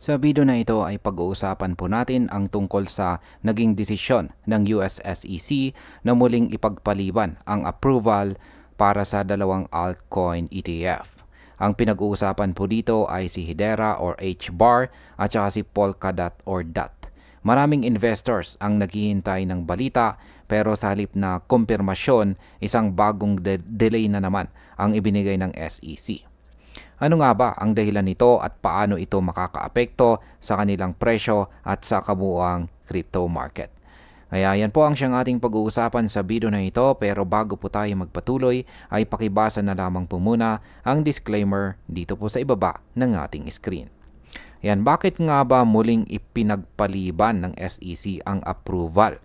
Sa video na ito ay pag-uusapan po natin ang tungkol sa naging desisyon ng US SEC na muling ipagpaliban ang approval para sa dalawang altcoin ETF. Ang pinag-uusapan po dito ay si Hedera or HBAR at saka si Polkadot or DOT. Maraming investors ang naghihintay ng balita pero sa halip na kumpirmasyon, isang bagong delay na naman ang ibinigay ng SEC. Ano nga ba ang dahilan nito at paano ito makakaapekto sa kanilang presyo at sa kabuuang crypto market? Kaya yan po ang siyang ating pag-uusapan sa video na ito, pero bago po tayo magpatuloy ay pakibasa na lamang po muna ang disclaimer dito po sa ibaba ng ating screen. Yan, bakit nga ba muling ipinagpaliban ng SEC ang approval?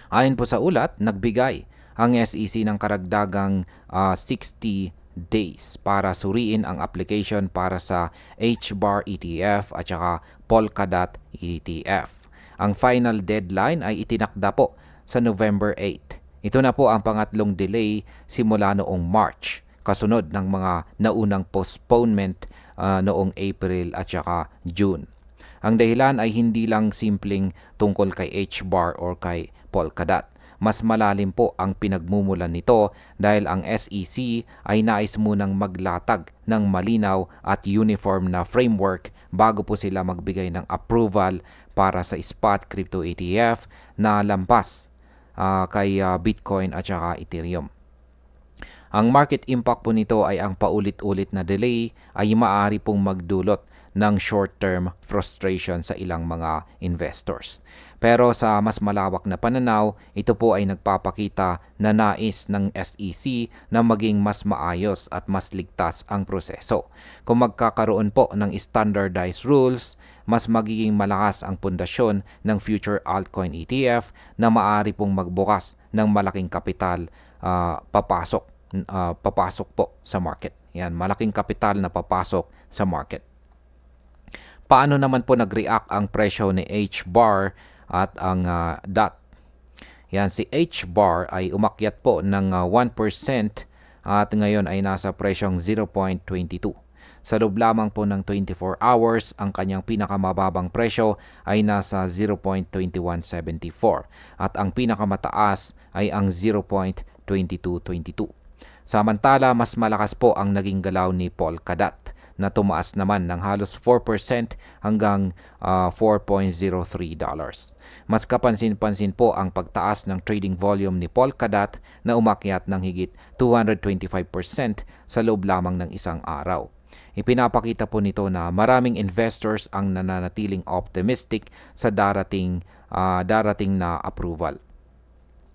Ayon po sa ulat, nagbigay ang SEC ng karagdagang 60 days para suriin ang application para sa HBAR ETF at saka Polkadot ETF. Ang final deadline ay itinakda po sa November 8. Ito na po ang pangatlong delay simula noong March, kasunod ng mga naunang postponement noong April at saka June. Ang dahilan ay hindi lang simpleng tungkol kay HBAR or kay Polkadot. Mas malalim po ang pinagmumulan nito dahil ang SEC ay nais munang maglatag ng malinaw at uniform na framework bago po sila magbigay ng approval para sa spot crypto ETF na lampas kay Bitcoin at saka Ethereum. Ang market impact po nito ay ang paulit-ulit na delay ay maaari pong magdulot ng short-term frustration sa ilang mga investors. Pero sa mas malawak na pananaw, ito po ay nagpapakita na nais ng SEC na maging mas maayos at mas ligtas ang proseso. Kung magkakaroon po ng standardized rules, mas magiging malakas ang pundasyon ng future altcoin ETF na maaari pong magbukas ng malaking kapital papasok po sa market. Yan, malaking kapital na papasok sa market. Paano naman po nag-react ang presyo ni HBAR at ang DOT? Yan, si HBAR ay umakyat po ng 1% at ngayon ay nasa presyong 0.22. Sa loob lamang po ng 24 hours, ang kanyang pinakamababang presyo ay nasa 0.2174 at ang pinakamataas ay ang 0.2222. Samantala, mas malakas po ang naging galaw ni Polkadot na tumaas naman ng halos 4% hanggang $4.03. Mas kapansin-pansin po ang pagtaas ng trading volume ni Polkadot na umakyat ng higit 225% sa loob lamang ng isang araw. Ipinapakita po nito na maraming investors ang nananatiling optimistic sa darating na approval.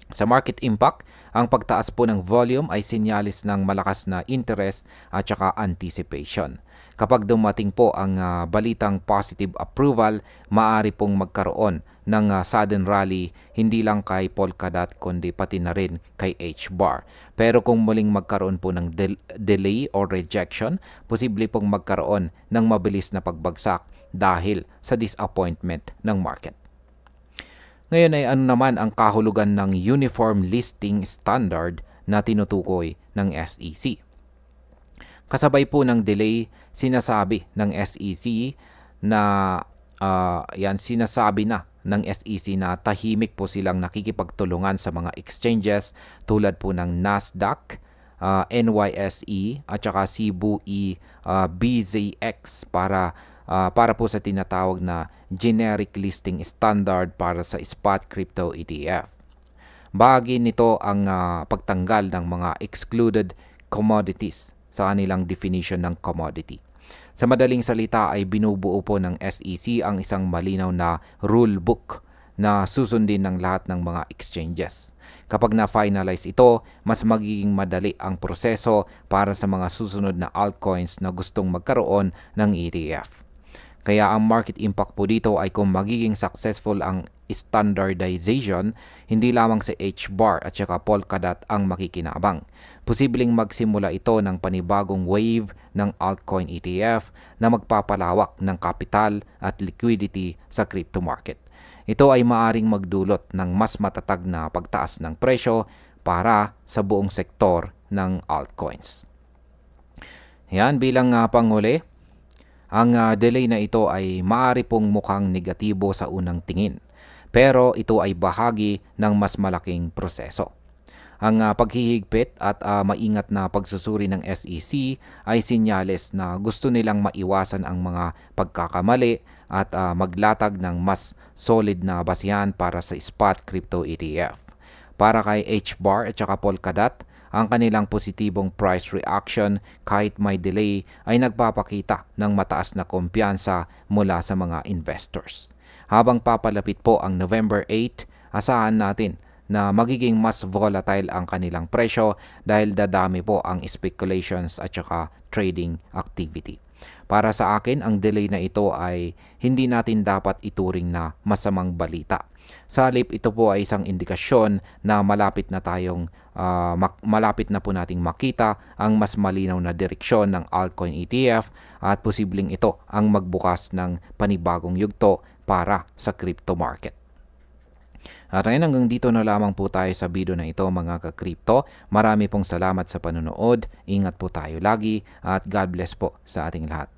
Sa market impact, ang pagtaas po ng volume ay sinyalis ng malakas na interest at saka anticipation. Kapag dumating po ang balitang positive approval, maaari pong magkaroon ng sudden rally hindi lang kay Polkadot kundi pati na rin kay HBAR. Pero kung muling magkaroon po ng delay or rejection, posible pong magkaroon ng mabilis na pagbagsak dahil sa disappointment ng market. Ngayon ay ano naman ang kahulugan ng Uniform Listing Standard na tinutukoy ng SEC? Kasabay po ng delay, sinasabi ng SEC na tahimik po silang nakikipagtulungan sa mga exchanges tulad po ng Nasdaq, NYSE at saka Cebu BZX para po sa tinatawag na generic listing standard para sa spot crypto ETF. Bahagi nito ang pagtanggal ng mga excluded commodities sa kanilang definition ng commodity. Sa madaling salita ay binubuo po ng SEC ang isang malinaw na rule book na susundin ng lahat ng mga exchanges. Kapag na-finalize ito, mas magiging madali ang proseso para sa mga susunod na altcoins na gustong magkaroon ng ETF. Kaya ang market impact po dito ay kung magiging successful ang standardization, hindi lamang sa HBAR at saka Polkadot ang makikinabang. Posibleng magsimula ito ng panibagong wave ng altcoin ETF na magpapalawak ng kapital at liquidity sa crypto market. Ito ay maaring magdulot ng mas matatag na pagtaas ng presyo para sa buong sektor ng altcoins. Yan, bilang panghuli, Ang delay na ito ay maaari pong mukhang negatibo sa unang tingin, pero ito ay bahagi ng mas malaking proseso. Ang paghihigpit at maingat na pagsusuri ng SEC ay sinyales na gusto nilang maiwasan ang mga pagkakamali at maglatag ng mas solid na basihan para sa spot crypto ETF. Para kay HBAR at saka Polkadot, ang kanilang positibong price reaction kahit may delay ay nagpapakita ng mataas na kumpiyansa mula sa mga investors. Habang papalapit po ang November 8, asahan natin na magiging mas volatile ang kanilang presyo dahil dadami po ang speculations at saka trading activity. Para sa akin, ang delay na ito ay hindi natin dapat ituring na masamang balita. Sa halip, ito po ay isang indikasyon na malapit na po nating makita ang mas malinaw na direksyon ng altcoin ETF at posibleng ito ang magbukas ng panibagong yugto para sa crypto market. At ayun, hanggang dito na lamang po tayo sa video na ito mga ka-crypto. Marami pong salamat sa panonood. Ingat po tayo lagi at God bless po sa ating lahat.